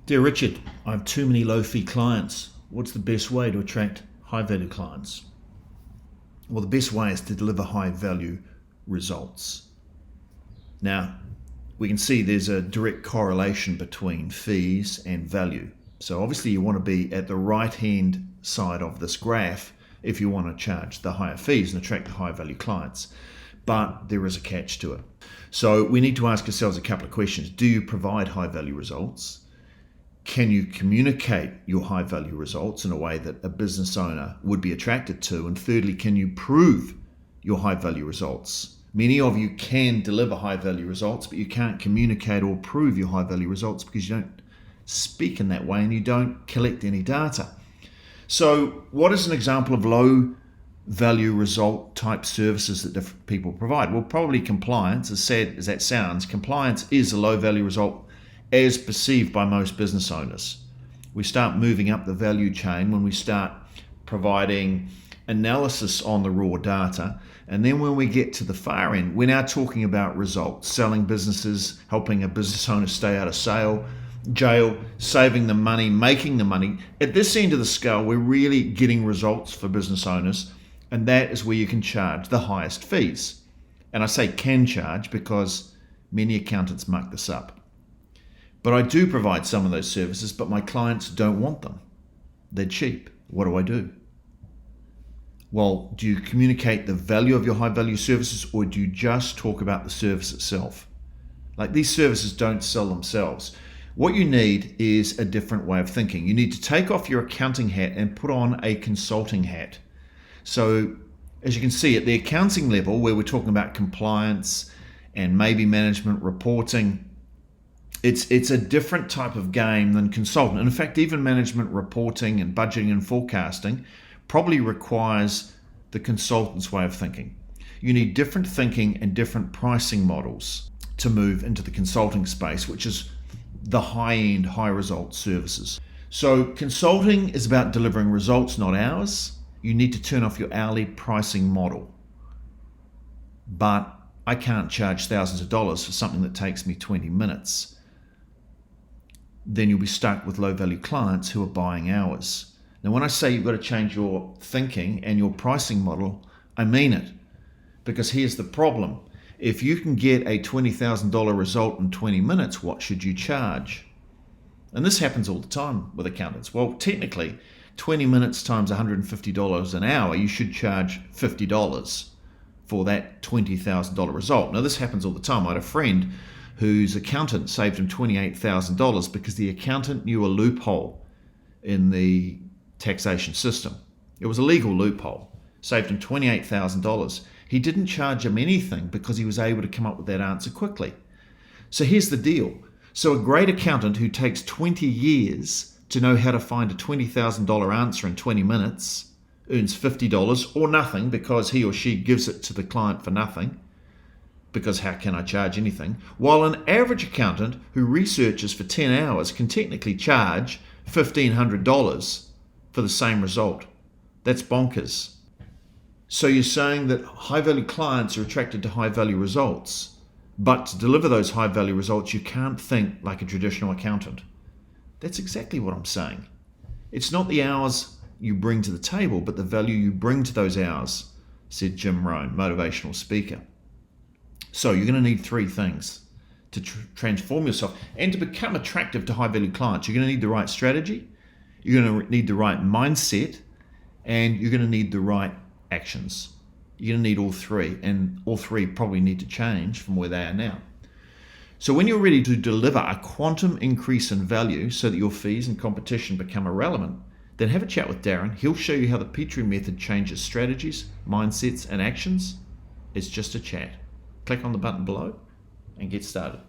Dear Richard, I have too many low fee clients. What's the best way to attract high value clients? Well, the best way is to deliver high value results. Now, we can see there's a direct correlation between fees and value. So obviously you want to be at the right hand side of this graph if you want to charge the higher fees and attract the high value clients. But there is a catch to it. So we need to ask ourselves a couple of questions. Do you provide high value results? Can you communicate your high value results in a way that a business owner would be attracted to? And thirdly, can you prove your high value results? Many of you can deliver high value results, but you can't communicate or prove your high value results because you don't speak in that way and you don't collect any data. So what is an example of low value result type services that different people provide? Well, probably compliance. As sad as that sounds, compliance is a low value result as perceived by most business owners. We start moving up the value chain when we start providing analysis on the raw data. And then when we get to the far end, we're now talking about results, selling businesses, helping a business owner stay out of jail, saving them money, making the money. At this end of the scale, we're really getting results for business owners. And that is where you can charge the highest fees. And I say can charge because many accountants muck this up. But I do provide some of those services, but my clients don't want them. They're cheap. What do I do? Well, do you communicate the value of your high value services, or do you just talk about the service itself? Like, these services don't sell themselves. What you need is a different way of thinking. You need to take off your accounting hat and put on a consulting hat. So as you can see, at the accounting level, where we're talking about compliance and maybe management reporting, it's a different type of game than consultant. And in fact, even management reporting and budgeting and forecasting probably requires the consultant's way of thinking. You need different thinking and different pricing models to move into the consulting space, which is the high-end, high-result services. So consulting is about delivering results, not hours. You need to turn off your hourly pricing model. But I can't charge thousands of dollars for something that takes me 20 minutes. Then you'll be stuck with low-value clients who are buying hours. Now, when I say you've got to change your thinking and your pricing model, I mean it. Because here's the problem. If you can get a $20,000 result in 20 minutes, what should you charge? And this happens all the time with accountants. Well, technically, 20 minutes times $150 an hour, you should charge $50 for that $20,000 result. Now, this happens all the time. I had a friend whose accountant saved him $28,000 because the accountant knew a loophole in the taxation system. It was a legal loophole. Saved him $28,000. He didn't charge him anything because he was able to come up with that answer quickly. So here's the deal. So a great accountant who takes 20 years to know how to find a $20,000 answer in 20 minutes earns $50 or nothing because he or she gives it to the client for nothing. Because how can I charge anything? While an average accountant who researches for 10 hours can technically charge $1,500 for the same result. That's bonkers. So you're saying that high-value clients are attracted to high-value results, but to deliver those high-value results, you can't think like a traditional accountant. That's exactly what I'm saying. It's not the hours you bring to the table, but the value you bring to those hours, said Jim Rohn, motivational speaker. So you're going to need three things to transform yourself and to become attractive to high-value clients. You're going to need the right strategy, you're going to need the right mindset, and you're going to need the right actions. You're going to need all three, and all three probably need to change from where they are now. So when you're ready to deliver a quantum increase in value so that your fees and competition become irrelevant, then have a chat with Darren. He'll show you how the Petrie method changes strategies, mindsets, and actions. It's just a chat. Click on the button below and get started.